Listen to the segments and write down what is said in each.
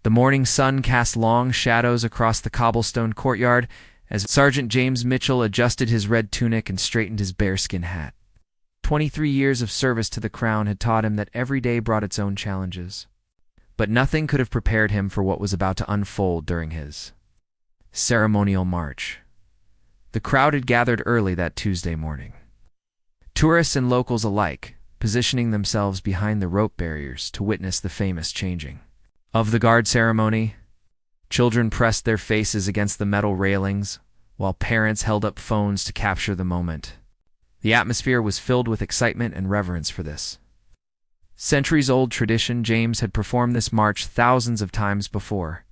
The morning sun cast long shadows across the cobblestone courtyard as Sergeant James Mitchell adjusted his red tunic and straightened his bearskin hat. 23 years of service to the Crown had taught him that every day brought its own challenges. But nothing could have prepared him for what was about to unfold during his ceremonial march. The crowd had gathered early that Tuesday morning. Tourists and locals alike, positioning themselves behind the rope barriers to witness the famous changing of the guard ceremony. Children pressed their faces against the metal railings, while parents held up phones to capture the moment. The atmosphere was filled with excitement and reverence for this centuries-old tradition. James had performed this march thousands of times before.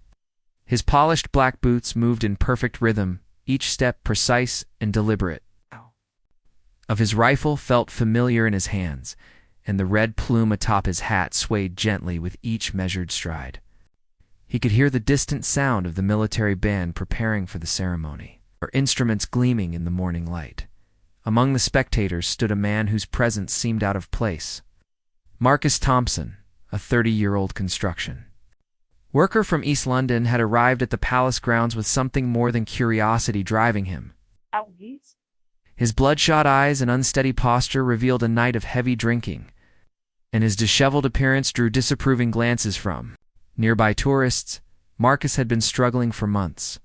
His polished black boots moved in perfect rhythm, each step precise and deliberate. Of his rifle felt familiar in his hands, and the red plume atop his hat swayed gently with each measured stride. He could hear the distant sound of the military band preparing for the ceremony, or instruments gleaming in the morning light. Among the spectators stood a man whose presence seemed out of place. Marcus Thompson, a 30-year-old construction worker from East London, had arrived at the palace grounds with something more than curiosity driving him. His bloodshot eyes and unsteady posture revealed a night of heavy drinking, and his disheveled appearance drew disapproving glances from nearby tourists. Marcus had been struggling for months.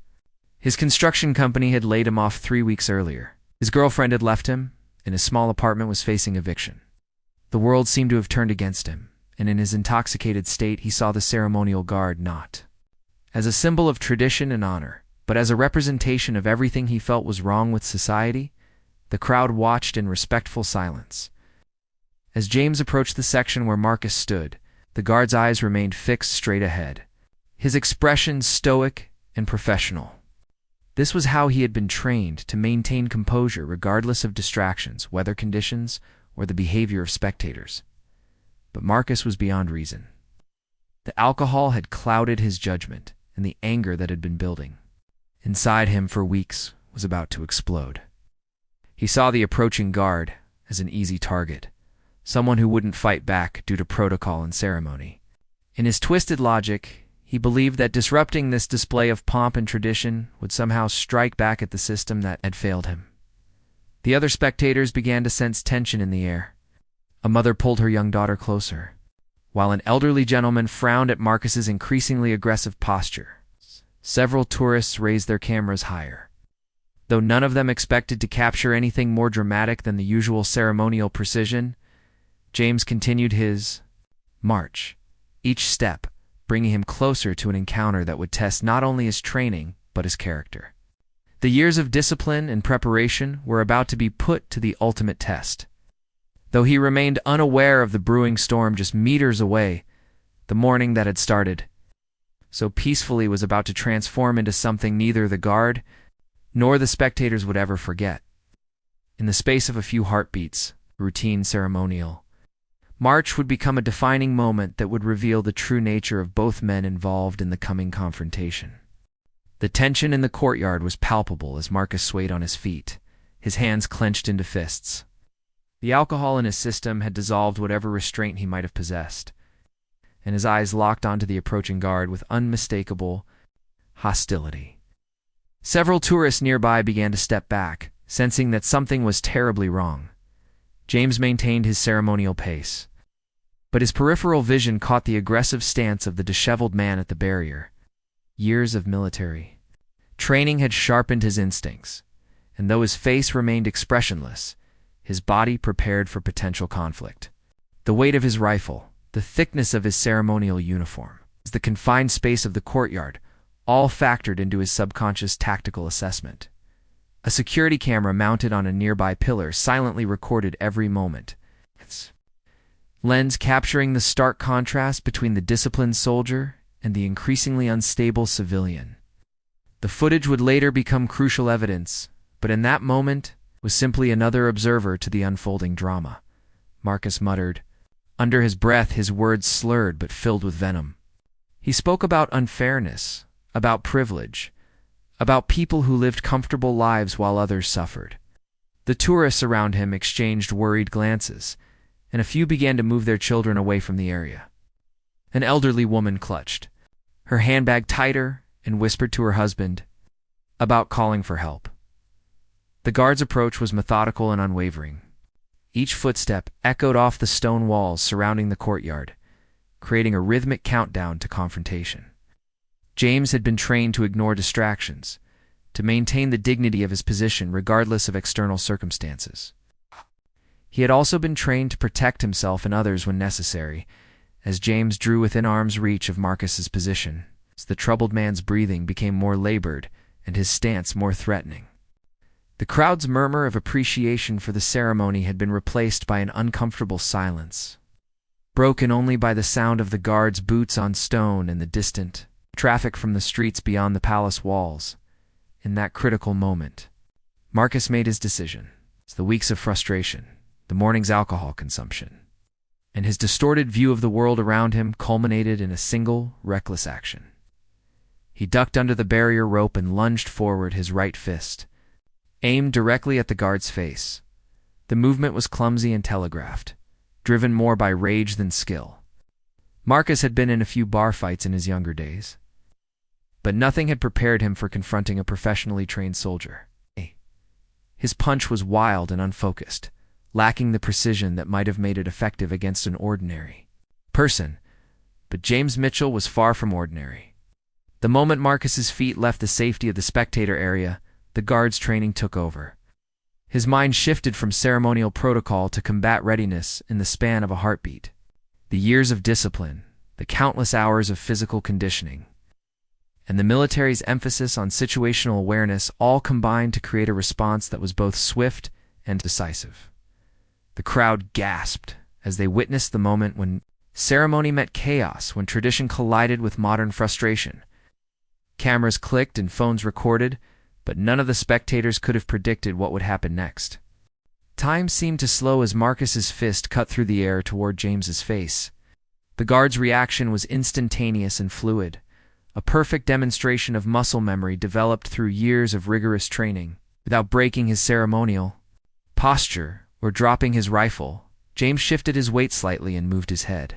His construction company had laid him off 3 weeks earlier. His girlfriend had left him, and his small apartment was facing eviction. The world seemed to have turned against him, and in his intoxicated state he saw the ceremonial guard not as a symbol of tradition and honor, but as a representation of everything he felt was wrong with society. The crowd watched in respectful silence. As James approached the section where Marcus stood, the guard's eyes remained fixed straight ahead, his expression stoic and professional. This was how he had been trained to maintain composure regardless of distractions, weather conditions, or the behavior of spectators. But Marcus was beyond reason. The alcohol had clouded his judgment, and the anger that had been building inside him for weeks was about to explode. He saw the approaching guard as an easy target, someone who wouldn't fight back due to protocol and ceremony. In his twisted logic, he believed that disrupting this display of pomp and tradition would somehow strike back at the system that had failed him. The other spectators began to sense tension in the air. A mother pulled her young daughter closer, while an elderly gentleman frowned at Marcus's increasingly aggressive posture. Several tourists raised their cameras higher. Though none of them expected to capture anything more dramatic than the usual ceremonial precision, James continued his march, each step bringing him closer to an encounter that would test not only his training, but his character. The years of discipline and preparation were about to be put to the ultimate test. Though he remained unaware of the brewing storm just meters away, the morning that had started so peacefully was about to transform into something neither the guard nor the spectators would ever forget. In the space of a few heartbeats, routine ceremonial march would become a defining moment that would reveal the true nature of both men involved in the coming confrontation. The tension in the courtyard was palpable as Marcus swayed on his feet, his hands clenched into fists. The alcohol in his system had dissolved whatever restraint he might have possessed, and his eyes locked onto the approaching guard with unmistakable hostility. Several tourists nearby began to step back, sensing that something was terribly wrong. James maintained his ceremonial pace, but his peripheral vision caught the aggressive stance of the disheveled man at the barrier. Years of military training had sharpened his instincts, and though his face remained expressionless, his body prepared for potential conflict. The weight of his rifle, the thickness of his ceremonial uniform, the confined space of the courtyard, all factored into his subconscious tactical assessment. A security camera mounted on a nearby pillar silently recorded every moment, its lens capturing the stark contrast between the disciplined soldier and the increasingly unstable civilian. The footage would later become crucial evidence, but in that moment was simply another observer to the unfolding drama. Marcus muttered. Under his breath, his words slurred but filled with venom. He spoke about unfairness, about privilege, about people who lived comfortable lives while others suffered. The tourists around him exchanged worried glances, and a few began to move their children away from the area. An elderly woman clutched her handbag tighter, and whispered to her husband about calling for help. The guard's approach was methodical and unwavering. Each footstep echoed off the stone walls surrounding the courtyard, creating a rhythmic countdown to confrontation. James had been trained to ignore distractions, to maintain the dignity of his position regardless of external circumstances. He had also been trained to protect himself and others when necessary. As James drew within arm's reach of Marcus's position, the troubled man's breathing became more labored and his stance more threatening. The crowd's murmur of appreciation for the ceremony had been replaced by an uncomfortable silence, broken only by the sound of the guard's boots on stone and the distant traffic from the streets beyond the palace walls. In that critical moment, Marcus made his decision. The weeks of frustration, the morning's alcohol consumption, and his distorted view of the world around him culminated in a single, reckless action. He ducked under the barrier rope and lunged forward, his right fist aimed directly at the guard's face. The movement was clumsy and telegraphed, driven more by rage than skill. Marcus had been in a few bar fights in his younger days, but nothing had prepared him for confronting a professionally trained soldier. His punch was wild and unfocused, lacking the precision that might have made it effective against an ordinary person. But James Mitchell was far from ordinary. The moment Marcus's feet left the safety of the spectator area, the guard's training took over. His mind shifted from ceremonial protocol to combat readiness in the span of a heartbeat. The years of discipline, the countless hours of physical conditioning, and the military's emphasis on situational awareness all combined to create a response that was both swift and decisive. The crowd gasped as they witnessed the moment when ceremony met chaos, when tradition collided with modern frustration. Cameras clicked and phones recorded, but none of the spectators could have predicted what would happen next. Time seemed to slow as Marcus's fist cut through the air toward James's face. The guard's reaction was instantaneous and fluid, a perfect demonstration of muscle memory developed through years of rigorous training. Without breaking his ceremonial posture or dropping his rifle, James shifted his weight slightly and moved his head,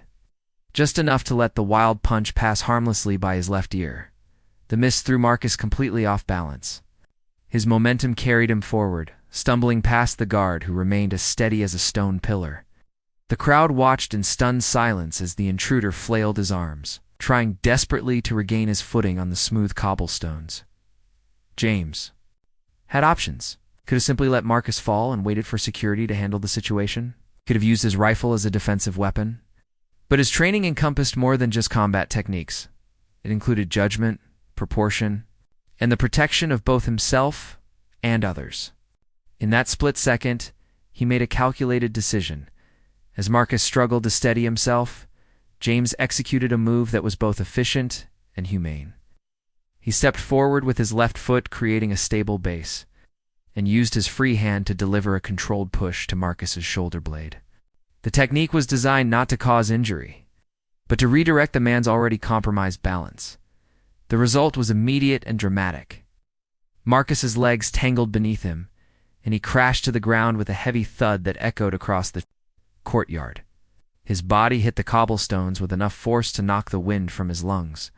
just enough to let the wild punch pass harmlessly by his left ear. The miss threw Marcus completely off balance. His momentum carried him forward, stumbling past the guard who remained as steady as a stone pillar. The crowd watched in stunned silence as the intruder flailed his arms, trying desperately to regain his footing on the smooth cobblestones. James had options. Could have simply let Marcus fall and waited for security to handle the situation. Could have used his rifle as a defensive weapon. But his training encompassed more than just combat techniques. It included judgment, proportion, and the protection of both himself and others. In that split second, he made a calculated decision. As Marcus struggled to steady himself, James executed a move that was both efficient and humane. He stepped forward with his left foot, creating a stable base, and used his free hand to deliver a controlled push to Marcus's shoulder blade. The technique was designed not to cause injury, but to redirect the man's already compromised balance. The result was immediate and dramatic. Marcus's legs tangled beneath him, and he crashed to the ground with a heavy thud that echoed across the courtyard. His body hit the cobblestones with enough force to knock the wind from his lungs.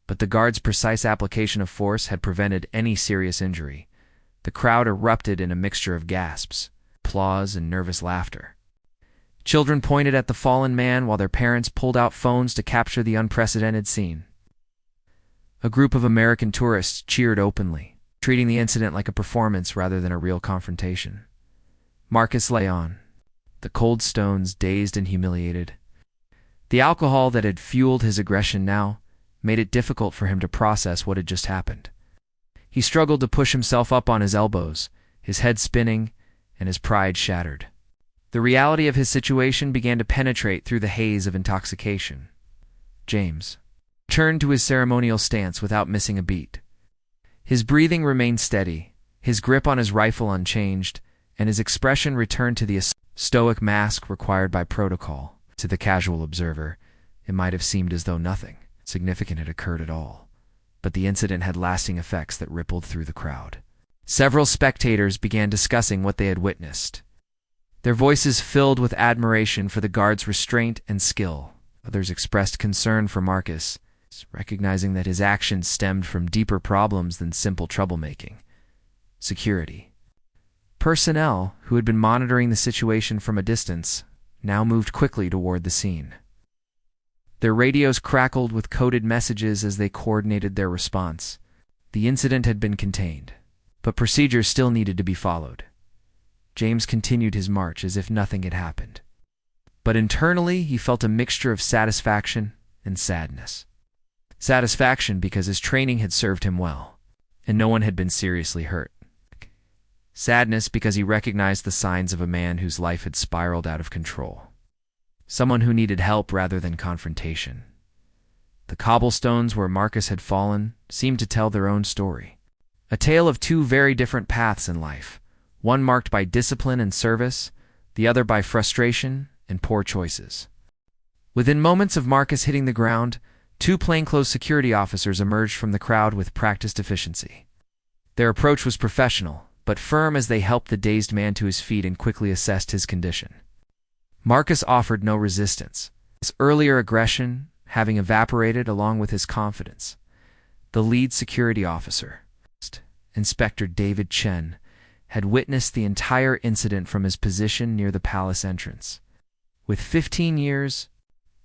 But the guard's precise application of force had prevented any serious injury. The crowd erupted in a mixture of gasps, applause, and nervous laughter. Children pointed at the fallen man while their parents pulled out phones to capture the unprecedented scene. A group of American tourists cheered openly, treating the incident like a performance rather than a real confrontation. Marcus lay on the cold stones, dazed and humiliated. The alcohol that had fueled his aggression now made it difficult for him to process what had just happened. He struggled to push himself up on his elbows, his head spinning and his pride shattered. The reality of his situation began to penetrate through the haze of intoxication. James turned to his ceremonial stance without missing a beat. His breathing remained steady, his grip on his rifle unchanged, and his expression returned to the stoic mask required by protocol. To the casual observer, it might have seemed as though nothing significant had occurred at all, but the incident had lasting effects that rippled through the crowd. Several spectators began discussing what they had witnessed, their voices filled with admiration for the guard's restraint and skill. Others expressed concern for Marcus, recognizing that his actions stemmed from deeper problems than simple troublemaking. Security. Personnel, who had been monitoring the situation from a distance, now moved quickly toward the scene. Their radios crackled with coded messages as they coordinated their response. The incident had been contained, but procedures still needed to be followed. James continued his march as if nothing had happened. But internally, he felt a mixture of satisfaction and sadness. Satisfaction because his training had served him well, and no one had been seriously hurt. Sadness because he recognized the signs of a man whose life had spiraled out of control. Someone who needed help rather than confrontation. The cobblestones where Marcus had fallen seemed to tell their own story. A tale of two very different paths in life, one marked by discipline and service, the other by frustration and poor choices. Within moments of Marcus hitting the ground, two plainclothes security officers emerged from the crowd with practiced efficiency. Their approach was professional, but firm as they helped the dazed man to his feet and quickly assessed his condition. Marcus offered no resistance, his earlier aggression having evaporated along with his confidence. The lead security officer, Inspector David Chen, had witnessed the entire incident from his position near the palace entrance. With 15 years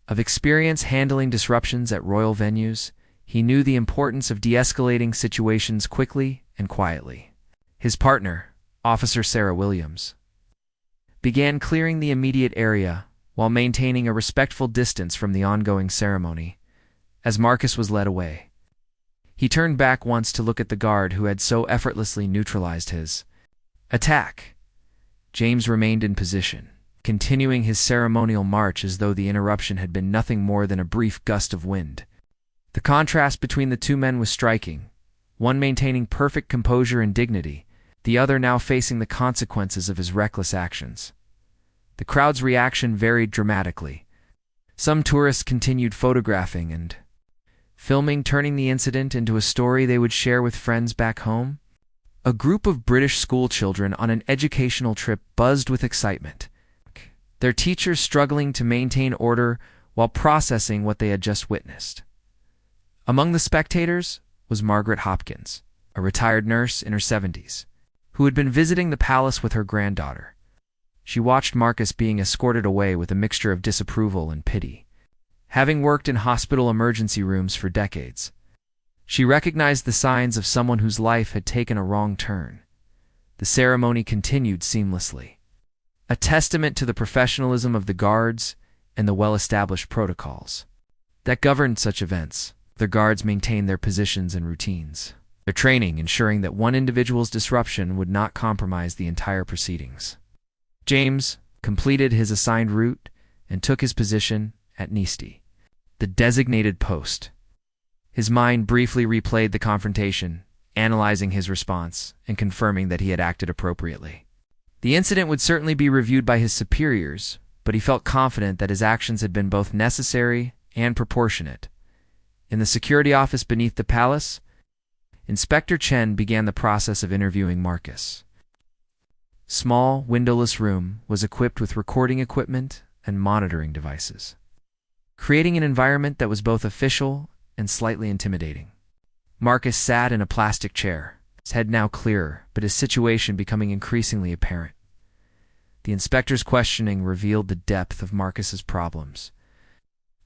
of experience handling disruptions at royal venues, he knew the importance of de-escalating situations quickly and quietly. His partner, Officer Sarah Williams, began clearing the immediate area while maintaining a respectful distance from the ongoing ceremony. As Marcus was led away, he turned back once to look at the guard who had so effortlessly neutralized his attack. James remained in position, continuing his ceremonial march as though the interruption had been nothing more than a brief gust of wind. The contrast between the two men was striking, one maintaining perfect composure and dignity, the other now facing the consequences of his reckless actions. The crowd's reaction varied dramatically. Some tourists continued photographing and filming, turning the incident into a story they would share with friends back home. A group of British schoolchildren on an educational trip buzzed with excitement, their teachers struggling to maintain order while processing what they had just witnessed. Among the spectators was Margaret Hopkins, a retired nurse in her 70s, who had been visiting the palace with her granddaughter. She watched Marcus being escorted away with a mixture of disapproval and pity. Having worked in hospital emergency rooms for decades, she recognized the signs of someone whose life had taken a wrong turn. The ceremony continued seamlessly, a testament to the professionalism of the guards and the well-established protocols that governed such events. The guards maintained their positions and routines, their training ensuring that one individual's disruption would not compromise the entire proceedings. James completed his assigned route and took his position at Nisti, the designated post. His mind briefly replayed the confrontation, analyzing his response and confirming that he had acted appropriately. The incident would certainly be reviewed by his superiors, but he felt confident that his actions had been both necessary and proportionate. In the security office beneath the palace, Inspector Chen began the process of interviewing Marcus. Small, windowless room was equipped with recording equipment and monitoring devices, creating an environment that was both official and slightly intimidating. Marcus sat in a plastic chair, his head now clearer, but his situation becoming increasingly apparent. The inspector's questioning revealed the depth of Marcus's problems.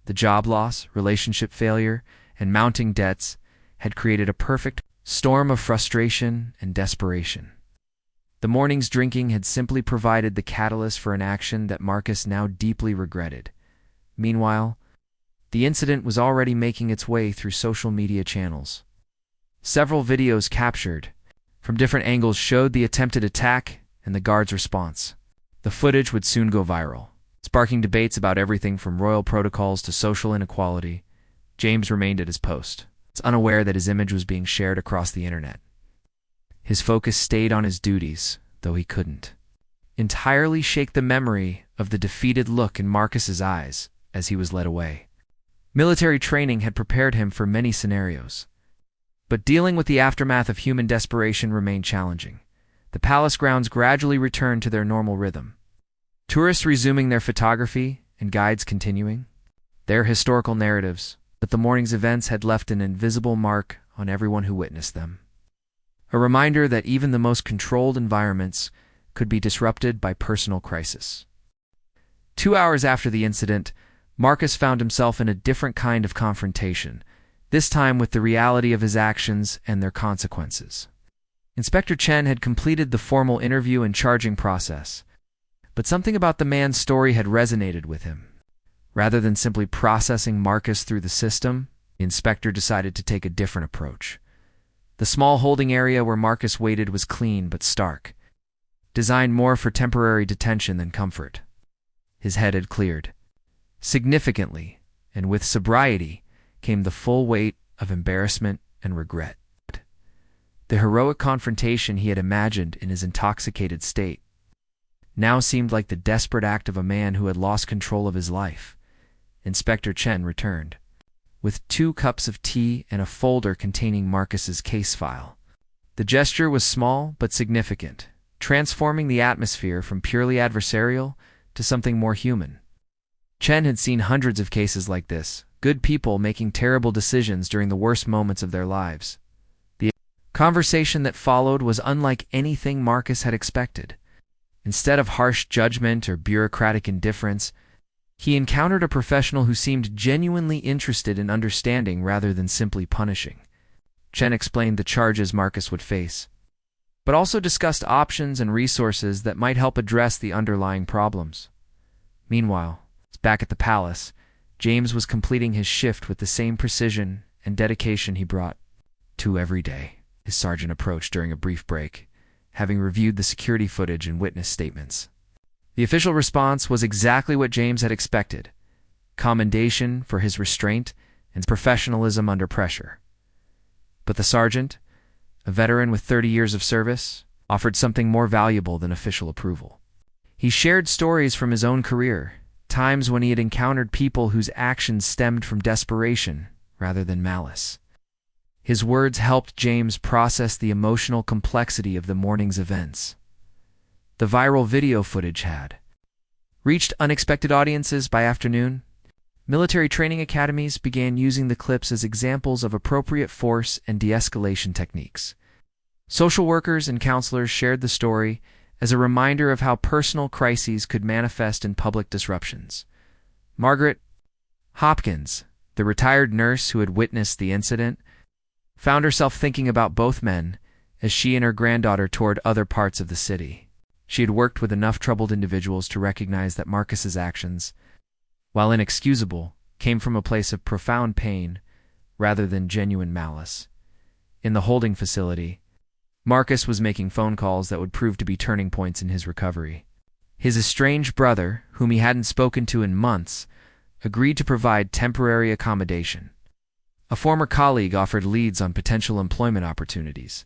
The job loss, relationship failure, and mounting debts had created a perfect storm of frustration and desperation. The morning's drinking had simply provided the catalyst for an action that Marcus now deeply regretted. Meanwhile, the incident was already making its way through social media channels. Several videos captured from different angles showed the attempted attack and the guard's response. The footage would soon go viral, sparking debates about everything from royal protocols to social inequality. James remained at his post, unaware that his image was being shared across the internet. His focus stayed on his duties, though he couldn't entirely shake the memory of the defeated look in Marcus's eyes as he was led away. Military training had prepared him for many scenarios, but dealing with the aftermath of human desperation remained challenging. The palace grounds gradually returned to their normal rhythm. Tourists resuming their photography and guides continuing their historical narratives. but the morning's events had left an invisible mark on everyone who witnessed them. A reminder that even the most controlled environments could be disrupted by personal crisis. 2 hours after the incident, Marcus found himself in a different kind of confrontation, this time with the reality of his actions and their consequences. Inspector Chen had completed the formal interview and charging process, but something about the man's story had resonated with him. Rather than simply processing Marcus through the system, the inspector decided to take a different approach. The small holding area where Marcus waited was clean but stark, designed more for temporary detention than comfort. His head had cleared. Significantly, and with sobriety, came the full weight of embarrassment and regret. The heroic confrontation he had imagined in his intoxicated state now seemed like the desperate act of a man who had lost control of his life. Inspector Chen returned, with 2 cups of tea and a folder containing Marcus's case file. The gesture was small but significant, transforming the atmosphere from purely adversarial to something more human. Chen had seen hundreds of cases like this, good people making terrible decisions during the worst moments of their lives. The conversation that followed was unlike anything Marcus had expected. Instead of harsh judgment or bureaucratic indifference, he encountered a professional who seemed genuinely interested in understanding rather than simply punishing. Chen explained the charges Marcus would face, but also discussed options and resources that might help address the underlying problems. Meanwhile, back at the palace, James was completing his shift with the same precision and dedication he brought to every day. His sergeant approached during a brief break, having reviewed the security footage and witness statements. The official response was exactly what James had expected: commendation for his restraint and professionalism under pressure. But the sergeant, a veteran with 30 years of service, offered something more valuable than official approval. He shared stories from his own career, times when he had encountered people whose actions stemmed from desperation rather than malice. His words helped James process the emotional complexity of the morning's events. The viral video footage had reached unexpected audiences by afternoon. Military training academies began using the clips as examples of appropriate force and de-escalation techniques. Social workers and counselors shared the story as a reminder of how personal crises could manifest in public disruptions. Margaret Hopkins, the retired nurse who had witnessed the incident, found herself thinking about both men as she and her granddaughter toured other parts of the city. She had worked with enough troubled individuals to recognize that Marcus's actions, while inexcusable, came from a place of profound pain rather than genuine malice. In the holding facility, Marcus was making phone calls that would prove to be turning points in his recovery. His estranged brother, whom he hadn't spoken to in months, agreed to provide temporary accommodation. A former colleague offered leads on potential employment opportunities.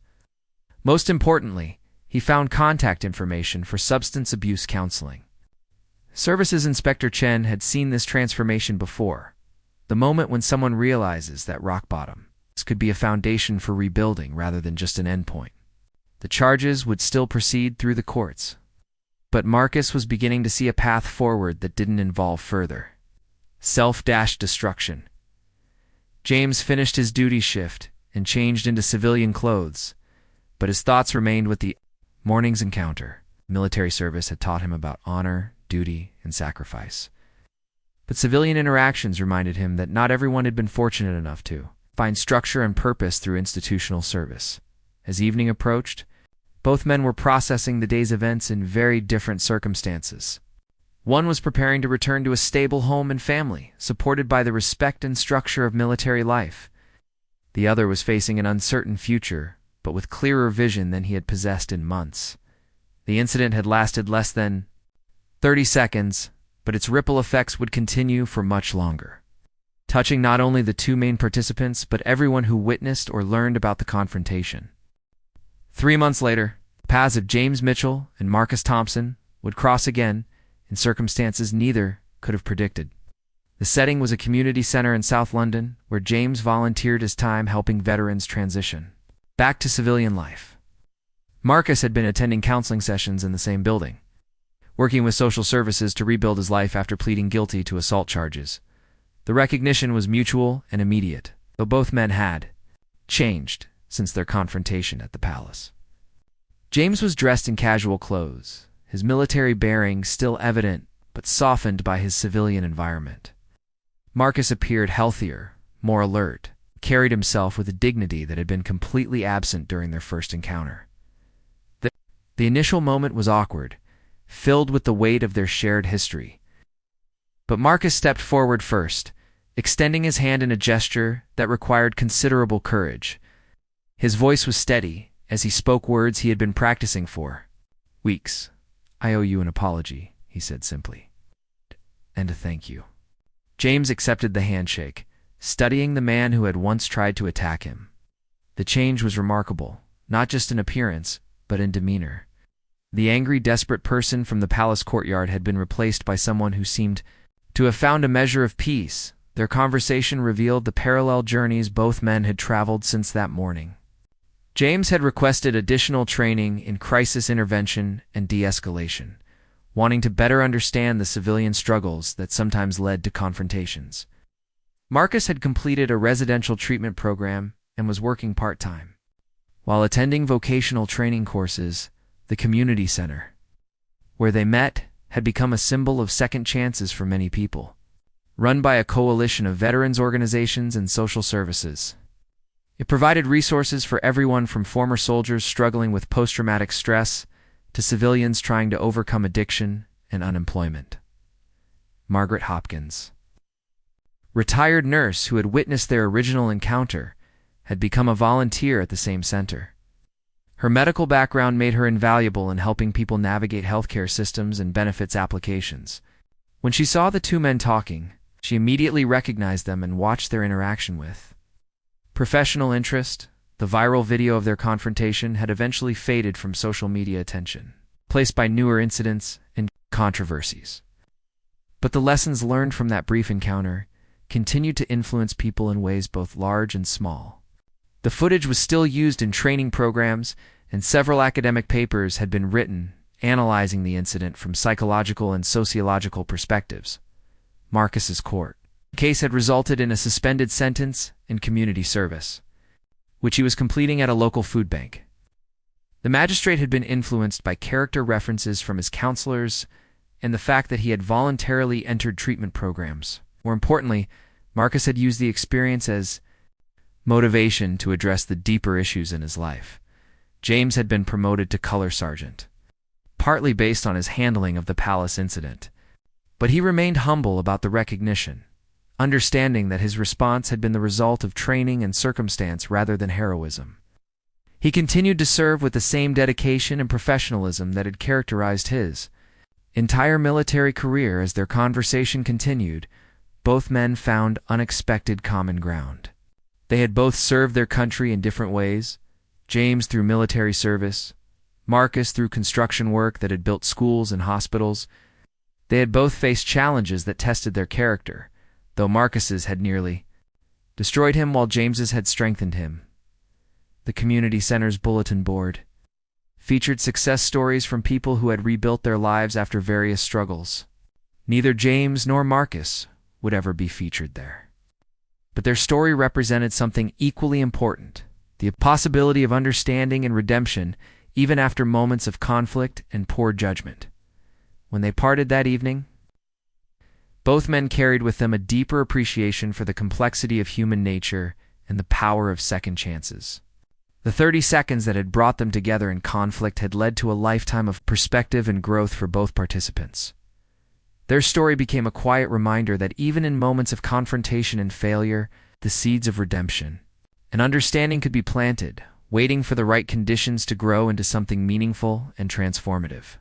Most importantly, he found contact information for substance abuse counseling. Services Inspector Chen had seen this transformation before, the moment when someone realizes that rock bottom could be a foundation for rebuilding rather than just an endpoint. The charges would still proceed through the courts, but Marcus was beginning to see a path forward that didn't involve further self-destruction. James finished his duty shift and changed into civilian clothes, but his thoughts remained with the morning's encounter. Military service had taught him about honor, duty, and sacrifice. But civilian interactions reminded him that not everyone had been fortunate enough to find structure and purpose through institutional service. As evening approached, both men were processing the day's events in very different circumstances. One was preparing to return to a stable home and family, supported by the respect and structure of military life. The other was facing an uncertain future, but with clearer vision than he had possessed in months. The incident had lasted less than 30 seconds, but its ripple effects would continue for much longer, touching not only the 2 main participants, but everyone who witnessed or learned about the confrontation. 3 months later, the paths of James Mitchell and Marcus Thompson would cross again in circumstances neither could have predicted. The setting was a community center in South London, where James volunteered his time helping veterans transition back to civilian life. Marcus had been attending counseling sessions in the same building, working with social services to rebuild his life after pleading guilty to assault charges. The recognition was mutual and immediate, though both men had changed since their confrontation at the palace. James was dressed in casual clothes, his military bearings still evident but softened by his civilian environment. Marcus appeared healthier, more alert, carried himself with a dignity that had been completely absent during their first encounter. The initial moment was awkward, filled with the weight of their shared history. But Marcus stepped forward first, extending his hand in a gesture that required considerable courage. His voice was steady as he spoke words he had been practicing for weeks. "I owe you an apology," he said simply. "And a thank you." James accepted the handshake, studying the man who had once tried to attack him. The change was remarkable, not just in appearance, but in demeanor. The angry, desperate person from the palace courtyard had been replaced by someone who seemed to have found a measure of peace. Their conversation revealed the parallel journeys both men had traveled since that morning. James had requested additional training in crisis intervention and de-escalation, wanting to better understand the civilian struggles that sometimes led to confrontations. Marcus had completed a residential treatment program and was working part-time, while attending vocational training courses. The community center, where they met, had become a symbol of second chances for many people, run by a coalition of veterans organizations and social services. It provided resources for everyone from former soldiers struggling with post-traumatic stress to civilians trying to overcome addiction and unemployment. Margaret Hopkins, retired nurse who had witnessed their original encounter, had become a volunteer at the same center. Her medical background made her invaluable in helping people navigate healthcare systems and benefits applications. When she saw the two men talking, she immediately recognized them and watched their interaction with professional interest. The viral video of their confrontation had eventually faded from social media attention, placed by newer incidents and controversies. But the lessons learned from that brief encounter continued to influence people in ways both large and small. The footage was still used in training programs, and several academic papers had been written analyzing the incident from psychological and sociological perspectives. Marcus's court case had resulted in a suspended sentence and community service, which he was completing at a local food bank. The magistrate had been influenced by character references from his counselors and the fact that he had voluntarily entered treatment programs. More importantly, Marcus had used the experience as motivation to address the deeper issues in his life. James had been promoted to color sergeant, partly based on his handling of the palace incident. But he remained humble about the recognition, understanding that his response had been the result of training and circumstance rather than heroism. He continued to serve with the same dedication and professionalism that had characterized his entire military career. As their conversation continued, both men found unexpected common ground. They had both served their country in different ways, James through military service, Marcus through construction work that had built schools and hospitals. They had both faced challenges that tested their character, though Marcus's had nearly destroyed him while James's had strengthened him. The community center's bulletin board featured success stories from people who had rebuilt their lives after various struggles. Neither James nor Marcus would ever be featured there. But their story represented something equally important: the possibility of understanding and redemption even after moments of conflict and poor judgment. When they parted that evening, both men carried with them a deeper appreciation for the complexity of human nature and the power of second chances. The 30 seconds that had brought them together in conflict had led to a lifetime of perspective and growth for both participants. Their story became a quiet reminder that even in moments of confrontation and failure, the seeds of redemption and understanding could be planted, waiting for the right conditions to grow into something meaningful and transformative.